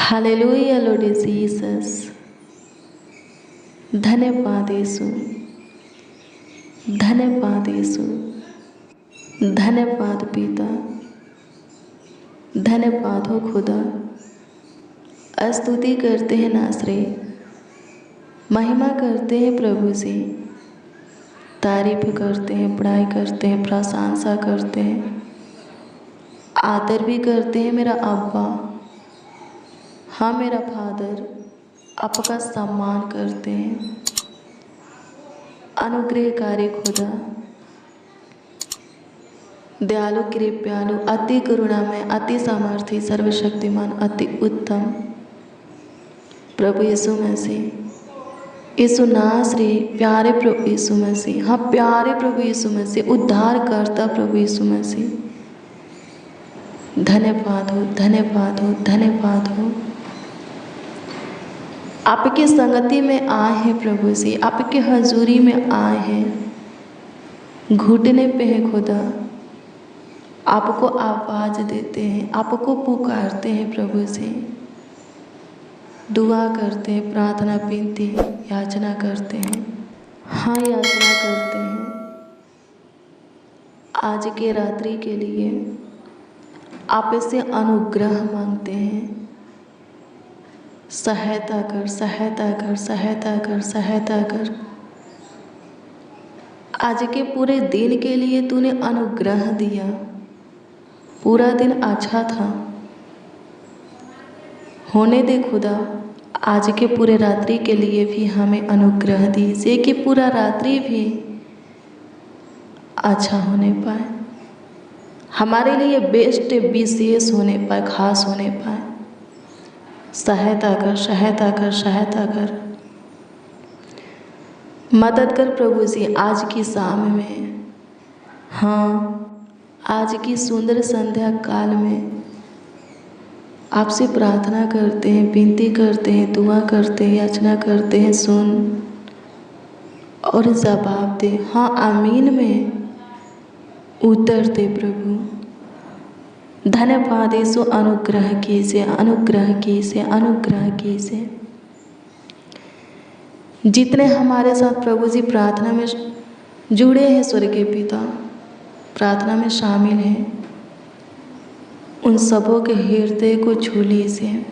Hallelujah Lord Jesus. धन्यवाद यीशु, धन्यवाद यीशु, धन्यवाद पिता, धन्यवाद हो खुदा। स्तुति करते हैं नासरे, महिमा करते हैं प्रभु से, तारीफ करते हैं, बड़ाई करते हैं, प्रशंसा करते हैं, आदर भी करते हैं मेरा अब्बा, हाँ मेरा फादर, आपका सम्मान करते हैं। अनुग्रहकारी खुदा, दयालु कृपालु, अति करुणामय, अति सामर्थी, सर्वशक्तिमान, अति उत्तम प्रभु यीशु मसीह, यीशु नासरी, प्यारे प्रभु यीशु मसीह, हाँ प्यारे प्रभु यीशु मसीह, उद्धार करता प्रभु यीशु मसीह, धन्यवाद हो, धन्यवाद हो, धन्यवाद हो। आपकी संगति में आए हैं प्रभु जी, आपकी हजूरी में आए हैं, घुटने पे हैं खुदा, आपको आवाज़ देते हैं, आपको पुकारते हैं प्रभु जी, दुआ करते हैं, प्रार्थना विनती याचना करते हैं, हाँ याचना करते हैं। आज के रात्रि के लिए आप से अनुग्रह मांगते हैं, सहायता कर, सहायता कर, सहायता कर, सहायता कर। आज के पूरे दिन के लिए तूने अनुग्रह दिया, पूरा दिन अच्छा था, होने दे खुदा। आज के पूरे रात्रि के लिए भी हमें अनुग्रह दीजिए कि पूरा रात्रि भी अच्छा होने पाए, हमारे लिए बेस्ट विशेष होने पाए, खास होने पाए। सहायता कर, सहायता कर, सहायता कर, मदद कर प्रभु जी आज की शाम में, हाँ आज की सुंदर संध्या काल में आपसे प्रार्थना करते हैं, विनती करते हैं, दुआ करते हैं, याचना करते हैं, सुन और जवाब दे, हाँ आमीन में उत्तर दे प्रभु। धन्यवाद यीशु, अनुग्रह कीजिए, अनुग्रह कीजिए, अनुग्रह कीजिए। जितने हमारे साथ प्रभु जी प्रार्थना में जुड़े हैं, स्वर्गीय पिता प्रार्थना में शामिल हैं, उन सबों के हृदय को छू लीजिए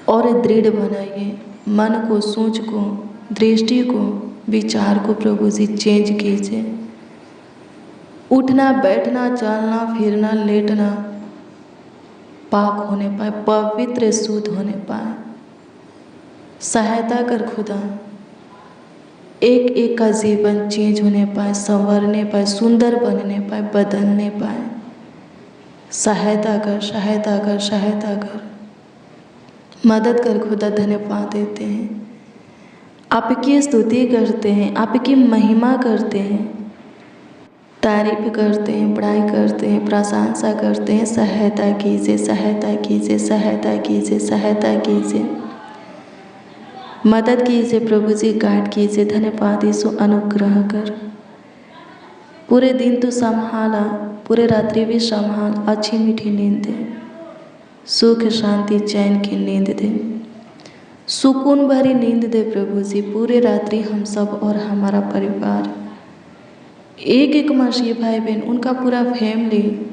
और दृढ़ बनाइए, मन को, सोच को, दृष्टि को, विचार को प्रभु जी चेंज कीजिए। उठना, बैठना, चलना, फिरना, लेटना पाक होने पाए, पवित्र शुद्ध होने पाए। सहायता कर खुदा, एक एक का जीवन चेंज होने पाए, संवरने पाए, सुंदर बनने पाए, बदलने पाए। सहायता कर, सहायता कर, सहायता कर, मदद कर खुदा। धन्यवाद देते हैं, आपकी स्तुति करते हैं, आपकी महिमा करते हैं, तारीफ करते हैं, बड़ाई करते हैं, प्रशंसा करते हैं। सहायता कीजिए, सहायता कीजिए, सहायता कीजिए, सहायता कीजिए, मदद कीजिए प्रभु जी, गाइड कीजिए। धन्यवाद यीशु, अनुग्रह कर, पूरे दिन तू संभाला, पूरे रात्रि भी संभाल, अच्छी मीठी नींद दे, सुख शांति चैन की नींद दे, सुकून भरी नींद दे प्रभु जी। पूरे रात्रि हम सब और हमारा परिवार, एक एक मसीह भाई बहन, उनका पूरा फैमिली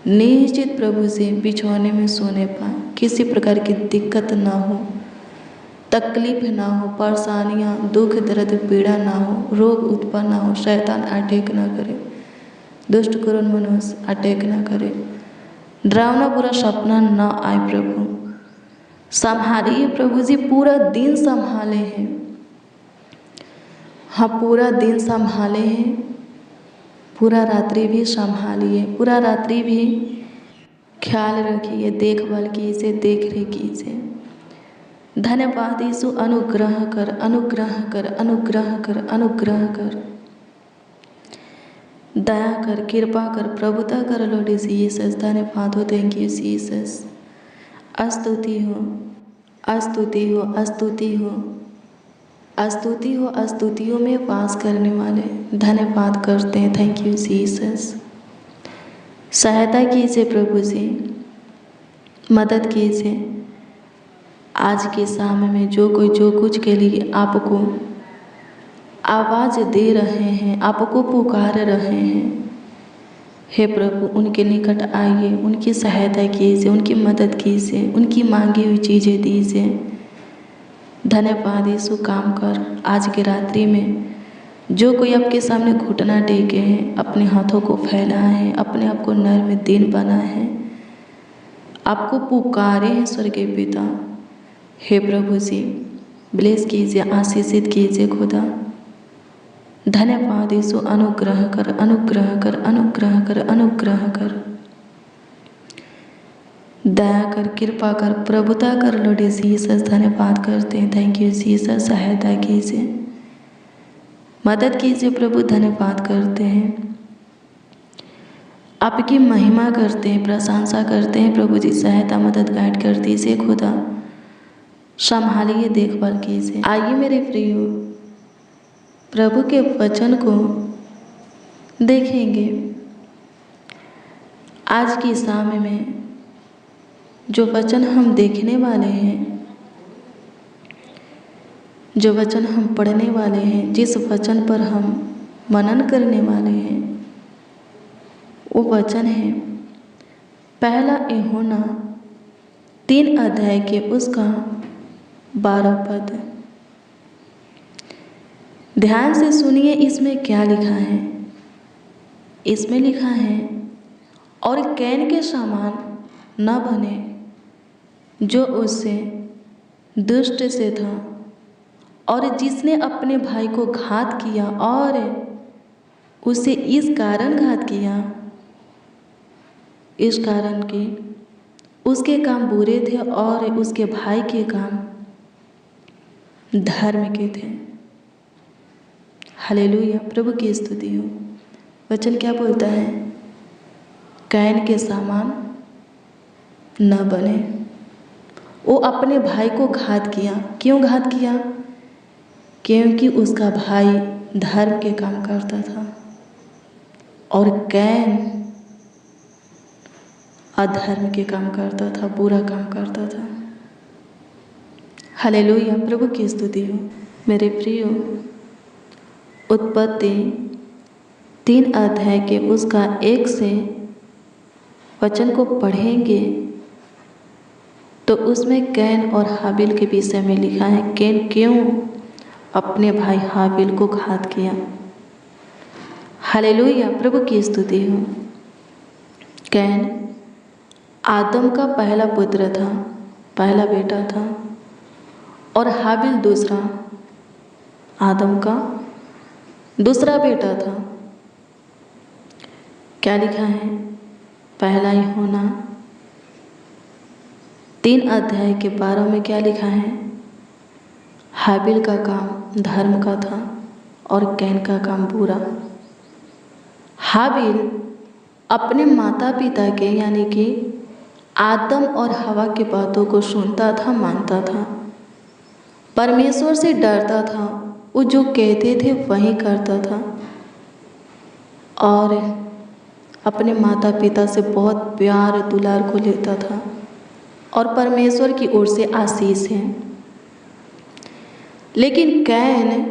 निश्चित प्रभु से बिछौने में सोने पाए, किसी प्रकार की दिक्कत ना हो, तकलीफ ना हो, परेशानियाँ, दुख दर्द पीड़ा ना हो, रोग उत्पन्न ना हो, शैतान अटैक ना करे, दुष्ट करुण मनुष्य अटैक ना करे, डरावना पूरा सपना ना आए प्रभु। संभालिए प्रभु जी, पूरा दिन संभाले हैं, हाँ पूरा दिन संभाले हैं, पूरा रात्रि भी संभालिए, पूरा रात्रि भी ख्याल रखिए, देखभाल कीजिए, देख रेख कीजिए। धन्यवाद यीशु, अनुग्रह कर, अनुग्रह कर, अनुग्रह कर, अनुग्रह कर, दया कर, कृपा कर, प्रभुता कर लॉर्ड जीसस। धन्यवाद हो, थैंक यू जीसस। स्तुति हो, स्तुति हो, स्तुति हो, स्तुति हो, स्तुतियों में वास करने वाले, धन्यवाद करते हैं, थैंक यू जीसस। सहायता कीजिए प्रभु जी, मदद कीजिए, आज के शाम में जो कोई जो कुछ के लिए आपको आवाज़ दे रहे हैं, आपको पुकार रहे हैं, हे प्रभु उनके निकट आइए, उनकी सहायता कीजिए, उनकी मदद कीजिए, उनकी मांगी हुई चीज़ें दीजिए। धन्यवाद यीशु, काम कर। आज की रात्रि में जो कोई आपके सामने घुटना टेके हैं, अपने हाथों को फैलाए हैं, अपने आप को नर में दिन बनाए हैं, आपको पुकारे हैं स्वर्गीय पिता, हे प्रभु जी ब्लेस कीजिए, आशीषित कीजिए खुदा। धन्यवाद यीशु, अनुग्रह कर, अनुग्रह कर, अनुग्रह कर, अनुग्रह कर, दया कर, कृपा कर, प्रभुता कर लॉर्ड जीसस। धन्यवाद करते हैं, थैंक यू जीसस। सहायता कीजिए, मदद कीजिए प्रभु। धन्यवाद करते हैं, आपकी महिमा करते हैं, प्रशंसा करते हैं प्रभु जी। सहायता, मदद, गाइड कर दीजिए खुदा, संभालिए, देखभाल कीजिए। आइए मेरे प्रियो, प्रभु के वचन को देखेंगे। आज की शाम में जो वचन हम देखने वाले हैं, जो वचन हम पढ़ने वाले हैं, जिस वचन पर हम मनन करने वाले हैं, वो वचन है पहला यूहन्ना 3 अध्याय के उसका 12 पद। ध्यान से सुनिए, इसमें क्या लिखा है। इसमें लिखा है, और कैन के समान न बने जो उससे दुष्ट से था, और जिसने अपने भाई को घात किया, और उसे इस कारण घात किया, इस कारण कि उसके काम बुरे थे और उसके भाई के काम धर्म के थे। हालेलुया, प्रभु की स्तुति हो। वचन क्या बोलता है? कैन के समान न बने। वो अपने भाई को घात किया। क्यों घात किया? क्योंकि उसका भाई धर्म के काम करता था और कैन अधर्म के काम करता था, बुरा काम करता था। हालेलुया, प्रभु की स्तुति हो। मेरे प्रियो, उत्पत्ति 3 अध्याय के उसका 1 से वचन को पढ़ेंगे तो उसमें कैन और हाबिल के विषय में लिखा है। कैन क्यों अपने भाई हाबिल को घात किया। हालेलुया, प्रभु की स्तुति हो। कैन आदम का पहला पुत्र था, पहला बेटा था, और हाबिल दूसरा, आदम का दूसरा बेटा था। क्या लिखा है? पहला यूहन्ना 3 अध्याय के 12 में क्या लिखा है? हाबिल का काम धर्म का था और कैन का काम बुरा। हाबिल अपने माता पिता के यानी कि आदम और हवा की बातों को सुनता था, मानता था, परमेश्वर से डरता था, वो जो कहते थे वही करता था और अपने माता पिता से बहुत प्यार दुलार को लेता था और परमेश्वर की ओर से आशीष है। लेकिन कैन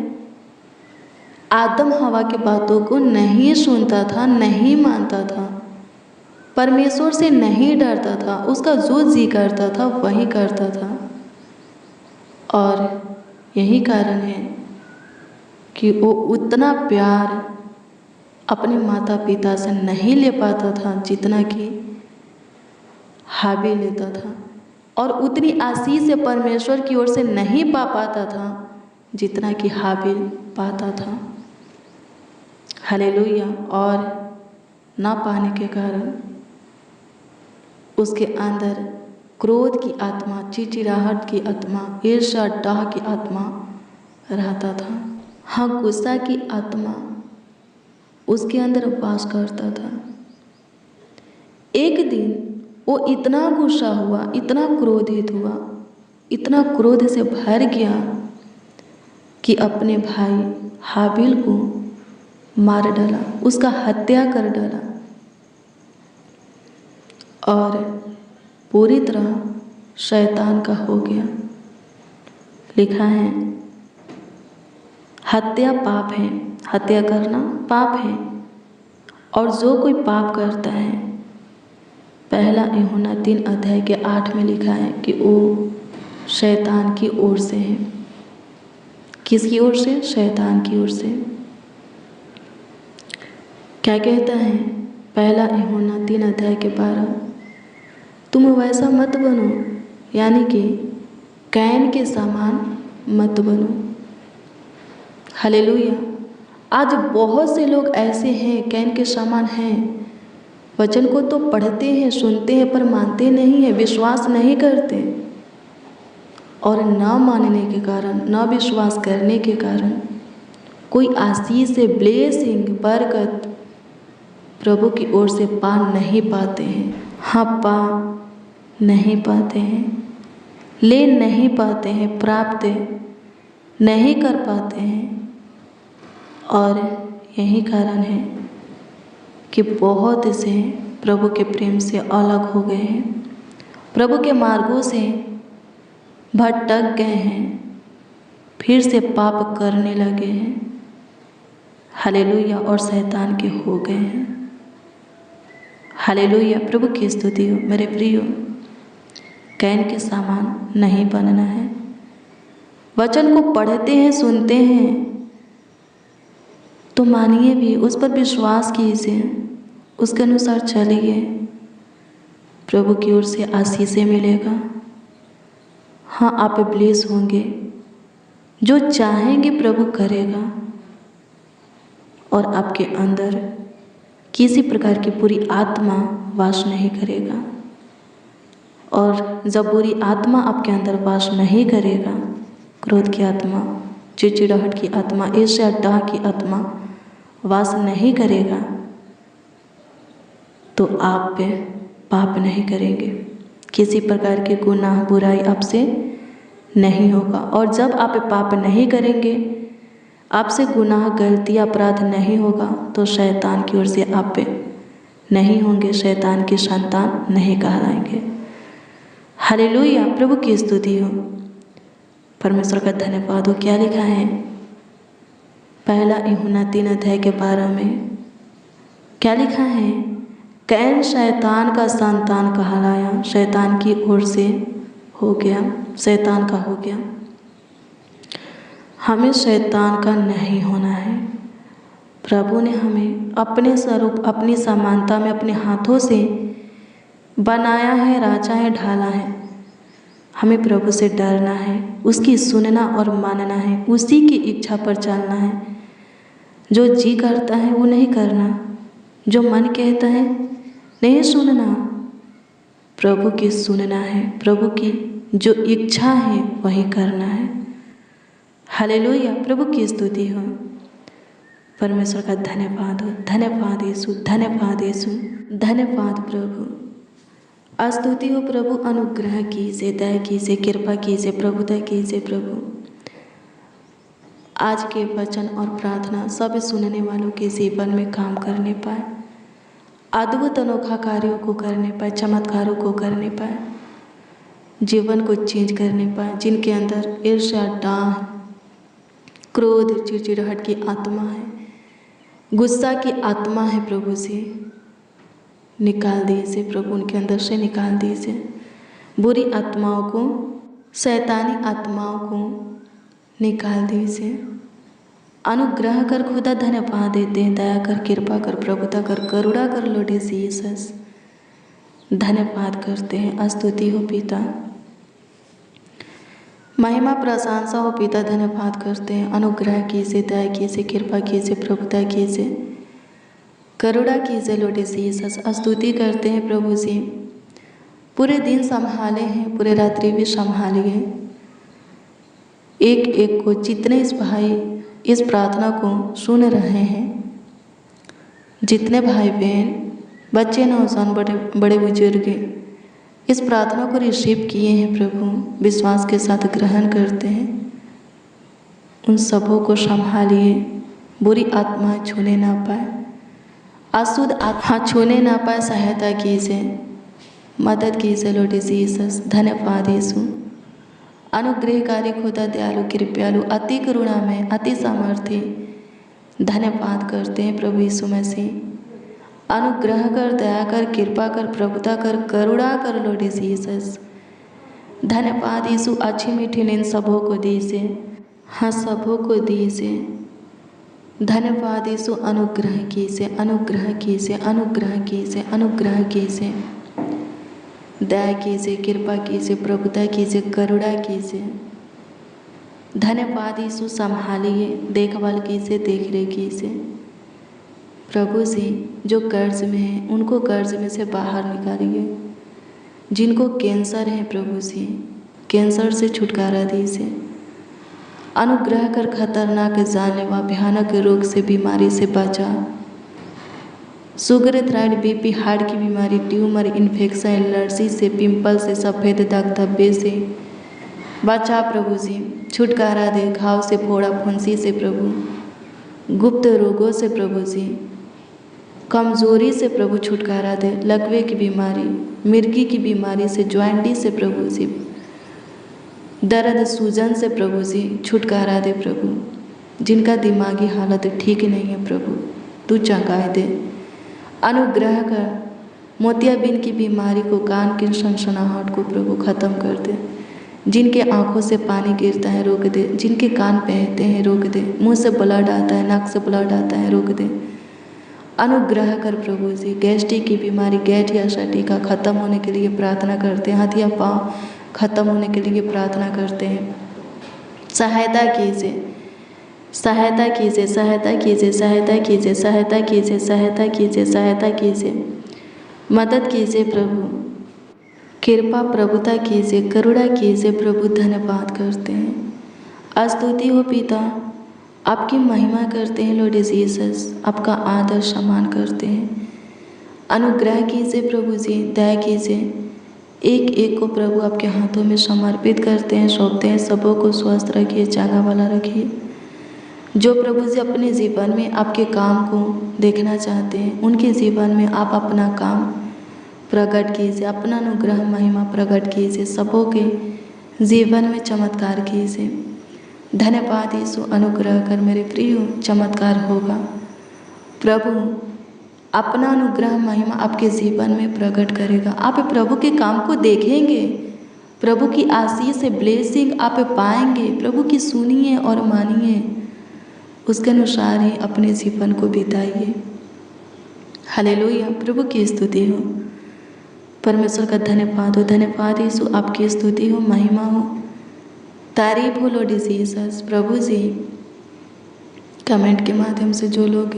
आदम हवा की बातों को नहीं सुनता था, नहीं मानता था, परमेश्वर से नहीं डरता था, उसका जो जी करता था वही करता था। और यही कारण है कि वो उतना प्यार अपने माता पिता से नहीं ले पाता था जितना कि हाबिल लेता था, और उतनी आशीष से परमेश्वर की ओर से नहीं पा पाता था जितना कि हाबिल पाता था। हालेलुया। और ना पाने के कारण उसके अंदर क्रोध की आत्मा, चिड़चिड़ाहट की आत्मा, ईर्ष्या डाह की आत्मा रहता था। हाँ, गुस्सा की आत्मा उसके अंदर वास करता था। एक दिन वो इतना गुस्सा हुआ, इतना क्रोधित हुआ, इतना क्रोध से भर गया कि अपने भाई हाबिल को मार डाला, उसका हत्या कर डाला और पूरी तरह शैतान का हो गया। लिखा है हत्या पाप है, हत्या करना पाप है, और जो कोई पाप करता है, पहला यूहन्ना 3:8 में लिखा है कि वो शैतान की ओर से है। किसकी ओर से? शैतान की ओर से। क्या कहता है पहला यूहन्ना 3:12, तुम वैसा मत बनो, यानी कि कैन के समान मत बनो। हालेलुया। आज बहुत से लोग ऐसे हैं, कैन के समान हैं, वचन को तो पढ़ते हैं, सुनते हैं, पर मानते नहीं हैं, विश्वास नहीं करते। और न मानने के कारण, न विश्वास करने के कारण कोई आशीष से, ब्लेसिंग, बरकत प्रभु की ओर से पा नहीं पाते हैं। हाँ, पा नहीं पाते हैं, ले नहीं पाते हैं, प्राप्त नहीं कर पाते हैं। और यही कारण है कि बहुत से प्रभु के प्रेम से अलग हो गए हैं, प्रभु के मार्गों से भटक गए हैं, फिर से पाप करने लगे हैं। हालेलुया। और शैतान के हो गए हैं। हालेलुया। प्रभु की स्तुति हो। मेरे प्रियो, कैन के समान नहीं बनना है। वचन को पढ़ते हैं, सुनते हैं तो मानिए भी, उस पर विश्वास कीजिए, उसके अनुसार चलिए, प्रभु की ओर से आशीषें मिलेगा। हाँ, आप ब्लेस होंगे, जो चाहेंगे प्रभु करेगा, और आपके अंदर किसी प्रकार की बुरी आत्मा वास नहीं करेगा। और जब बुरी आत्मा आपके अंदर वास नहीं करेगा, क्रोध की आत्मा, चिड़चिड़ाहट की आत्मा, ईर्ष्या डाह की आत्मा वास नहीं करेगा, तो आप पे पाप नहीं करेंगे, किसी प्रकार के गुनाह बुराई आपसे नहीं होगा। और जब आप पाप नहीं करेंगे, आपसे गुनाह गलती अपराध नहीं होगा, तो शैतान की ओर से आप पे नहीं होंगे, शैतान की संतान नहीं कहलाएंगे। हालेलुया। प्रभु की स्तुति हो। परमेश्वर का धन्यवाद हो। क्या लिखा है पहला यूहन्ना 3:12 में? क्या लिखा है? कैन शैतान का संतान कहलाया, शैतान की ओर से हो गया, शैतान का हो गया। हमें शैतान का नहीं होना है। प्रभु ने हमें अपने स्वरूप, अपनी समानता में अपने हाथों से बनाया है, राजा है, ढाला है। हमें प्रभु से डरना है, उसकी सुनना और मानना है, उसी की इच्छा पर चलना है। जो जी करता है वो नहीं करना, जो मन कहता है नहीं सुनना, प्रभु की सुनना है, प्रभु की जो इच्छा है वही करना है। हालेलुया। प्रभु की स्तुति हो। परमेश्वर का धन्यवाद हो। धन्यवाद यीशु, धन्यवाद यीशु, धन्यवाद प्रभु। स्तुति हो प्रभु। अनुग्रह कीजिए, दया कीजिए, कृपा कीजिए प्रभु, दया कीजिए प्रभु। आज के वचन और प्रार्थना सब सुनने वालों के जीवन में काम करने पाए, अद्भुत अनोखा कार्यों को करने पाए, चमत्कारों को करने पाए, जीवन को चेंज करने पाए। जिनके अंदर ईर्ष्या, डाह, क्रोध, चिड़चिड़ाहट की आत्मा है, गुस्सा की आत्मा है, प्रभु से निकाल दीजिए प्रभु, उनके अंदर से निकाल दीजिए। बुरी आत्माओं को, शैतानी आत्माओं को निकाल दीजिए। अनुग्रह कर खुदा, धन्यवाद देते हैं, दया कर, कृपा कर, प्रभुता कर, करुणा कर लॉर्ड जीसस। धन्यवाद करते हैं। स्तुति हो पिता, महिमा प्रशंसा हो पिता, धन्यवाद करते हैं। अनुग्रह कीजिए, दया कीजिए, कृपा कीजिए, प्रभुता कीजिए, करुणा कीजिए लॉर्ड जीसस। स्तुति करते हैं प्रभु जी। पूरे दिन संभाले हैं, पूरे रात्रि भी संभालिए। एक एक को, जितने इस भाई इस प्रार्थना को सुन रहे हैं, जितने भाई बहन, बच्चे, नौजवान, बड़े बुजुर्ग इस प्रार्थना को रिसीव किए हैं प्रभु, विश्वास के साथ ग्रहण करते हैं, उन सबों को संभालिए। बुरी आत्मा छूने ना पाए, अशुद्ध आत्मा छूने ना पाए, सहायता कीजिए, मदद कीजिए लॉर्ड जीसस। धन्यवाद यीशु। अनुग्रहकारी खुदा, दयालु कृपालु, अति करुणामय, अति सामर्थ्य, धन्यवाद करते हैं प्रभु यीशु मसीह। अनुग्रह कर, दया कर, कृपा कर, प्रभुता कर, करुणा कर लॉर्ड जीसस। धन्यवाद यीशु, अच्छी मीठी नींद सबों को दी से, हाँ सबों को दी से। धन्यवाद यीशु, अनुग्रह की से, अनुग्रह की से, अनुग्रह की से, अनुग्रह की से, दया की से, कृपा की से, प्रभुता की से, करुणा की से। धन्यवाद यीशु, संभालिए, देखभाल की से, देख रेख की से। प्रभु जी जो कर्ज में हैं उनको कर्ज में से बाहर निकालिए। जिनको कैंसर है प्रभु जी, कैंसर से छुटकारा दीजिए। अनुग्रह कर, खतरनाक जानलेवा भयानक रोग से, बीमारी से बचा। शुगर, थायराइड, बीपी, हार्ट की बीमारी, ट्यूमर, इन्फेक्शन, एलर्जी से, पिंपल से, सफ़ेद दाग धब्बे से बचा प्रभु जी। छुटकारा दे, घाव से, फोड़ा फुंसी से प्रभु, गुप्त रोगों से प्रभु जी, कमजोरी से प्रभु छुटकारा दे। लकवे की बीमारी, मिर्गी की बीमारी से, ज्वाइंटी से प्रभु जी, दर्द सूजन से प्रभु जी छुटकारा दे प्रभु। जिनका दिमागी हालत ठीक नहीं है प्रभु तू चंगाए दे। अनुग्रह कर, मोतियाबिंद की बीमारी को, कान की सनसनाहट को प्रभु ख़त्म कर दे। जिनके आंखों से पानी गिरता है रोक दे। जिनके कान बहते हैं रोक दे। मुंह से ब्लड आता है, नाक से ब्लड आता है, रोक दे। अनुग्रह कर प्रभु जी। गैस्ट्रिक की बीमारी, गैस या सटीका ख़त्म होने के लिए प्रार्थना करते हैं। हाथ या पाँव ख़त्म होने के लिए प्रार्थना करते हैं। सहायता कीजिए, सहायता कीजिए, सहायता कीजिए, सहायता कीजिए, सहायता कीजिए, सहायता कीजिए, सहायता कीजिए, मदद कीजिए प्रभु। कृपा प्रभुता कीजिए, करुणा कीजिए प्रभु। धन्यवाद करते हैं। स्तुति हो पिता, आपकी महिमा करते हैं लॉर्ड जीसस, आपका आदर सम्मान करते हैं। अनुग्रह कीजिए प्रभु जी, दया कीजिए। एक एक को प्रभु आपके हाथों में समर्पित करते हैं, सौंपते हैं। सबों को स्वस्थ रखिए, चांगा वाला रखिए। जो प्रभु जी अपने जीवन में आपके काम को देखना चाहते हैं उनके जीवन में आप अपना काम प्रकट कीजिए, अपना अनुग्रह महिमा प्रकट कीजिए। सबों के जीवन में चमत्कार कीजिए। धन्यवाद यीशु, अनुग्रह कर मेरे प्रिय, चमत्कार होगा प्रभु। अपना अनुग्रह महिमा आपके जीवन में प्रकट करेगा। आप प्रभु के काम को देखेंगे, प्रभु की आशीष से ब्लेसिंग आप पाएंगे। प्रभु की सुनिए और मानिए, उसके अनुसार ही अपने जीवन को बिताइए। हालेलुया, प्रभु की स्तुति हो, परमेश्वर का धन्यवाद हो। धन्यवाद यीशु, आपकी स्तुति हो, महिमा हो, तारीफ हो लॉर्ड जीसस। प्रभु जी कमेंट के माध्यम से जो लोग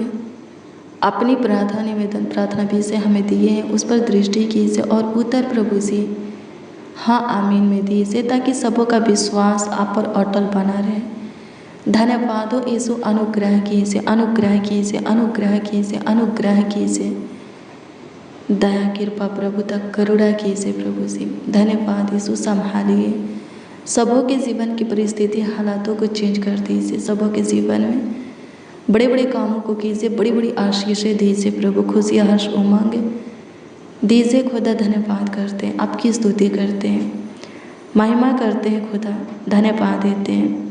अपनी प्रार्थना निवेदन प्रार्थना विषय हमें दिए हैं उस पर दृष्टि कीजिए और उत्तर प्रभु जी हाँ आमीन में दीजिए, ताकि सबों का विश्वास आप पर अटल बना रहे। धन्यवाद हो यीशु, अनुग्रह कीजिए, अनुग्रह कीजिए, अनुग्रह कीजिए, अनुग्रह कीजिए। दया कृपा प्रभु तक करुणा कीजिए प्रभु जी। धन्यवाद यीशु, संभालिए। सबों के जीवन की परिस्थिति हालातों को चेंज कर दीजिए। सबों के जीवन में बड़े बड़े कामों को कीजिए, बड़ी बड़ी आशीषें दीजिए प्रभु। खुशी हर्ष उमंग दीजिए खुदा। धन्यवाद करते हैं, आपकी स्तुति करते हैं, महिमा करते हैं खुदा। धन्यवाद देते हैं,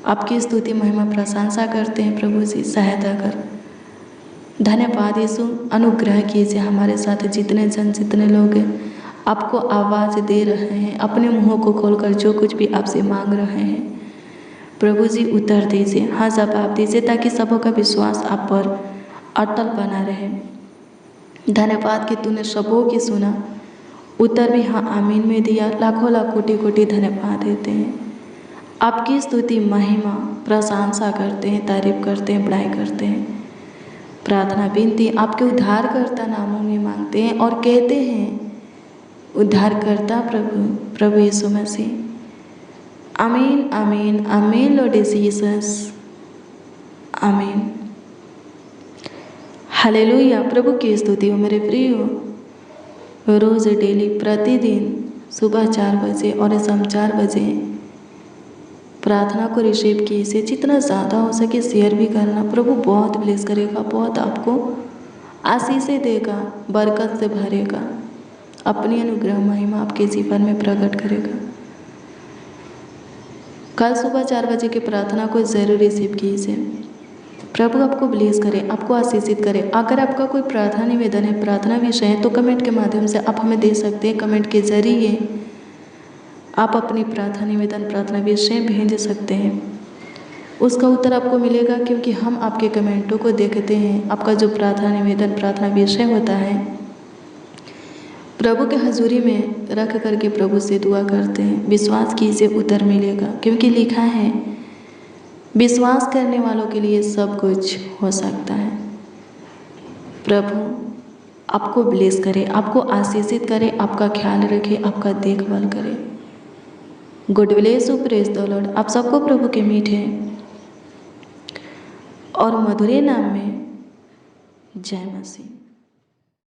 आपकी स्तुति महिमा प्रशंसा करते हैं प्रभु जी। सहायता कर। धन्यवाद यीशु, अनुग्रह कीजिए हमारे साथ। जितने जन जितने लोग आपको आवाज़ दे रहे हैं, अपने मुँहों को खोलकर जो कुछ भी आपसे मांग रहे हैं प्रभु जी उत्तर दीजिए, हाँ जवाब दीजिए, ताकि सबों का विश्वास आप पर अटल बना रहे। धन्यवाद कि तूने सबों की सुना, उत्तर भी हाँ आमीन में दिया। लाखों लाख कोटि कोटि धन्यवाद देते हैं। आपकी स्तुति महिमा प्रशंसा करते हैं, तारीफ करते हैं, बड़ाई करते हैं। प्रार्थना विनती आपके उद्धारकर्ता नामों में मांगते हैं और कहते हैं उद्धारकर्ता प्रभु यीशु मसीह। आमीन आमीन आमीन लॉर्ड जीसस, आमीन। हालेलुया, प्रभु की स्तुति हो मेरे प्रियो। रोज़ डेली प्रतिदिन सुबह 4 बजे और शाम 4 बजे प्रार्थना को रिसीव कीजिए। जितना ज़्यादा हो सके शेयर भी करना। प्रभु बहुत ब्लेस करेगा, बहुत आपको आशीषें देगा, बरकत से भरेगा, अपनी अनुग्रह महिमा आपके जीवन में प्रकट करेगा। कल सुबह 4 बजे की प्रार्थना को ज़रूर रिसीव कीजिए। प्रभु आपको ब्लेस करे, आपको आशीषित करे। अगर आपका कोई प्रार्थना निवेदन है, प्रार्थना विषय है, तो कमेंट के माध्यम से आप हमें दे सकते हैं। कमेंट के जरिए आप अपनी प्रार्थना निवेदन, प्रार्थना विषय भेज सकते हैं। उसका उत्तर आपको मिलेगा, क्योंकि हम आपके कमेंटों को देखते हैं। आपका जो प्रार्थना निवेदन, प्रार्थना विषय होता है, प्रभु के हजूरी में रख करके प्रभु से दुआ करते हैं। विश्वास कीजिए उत्तर मिलेगा, क्योंकि लिखा है विश्वास करने वालों के लिए सब कुछ हो सकता है। प्रभु आपको ब्लेस करे, आपको आशीषित करे, आपका ख्याल रखे, आपका देखभाल करे। God bless you, praise the Lord. आप सबको प्रभु के मीठे और मधुरे नाम में जय मसीह।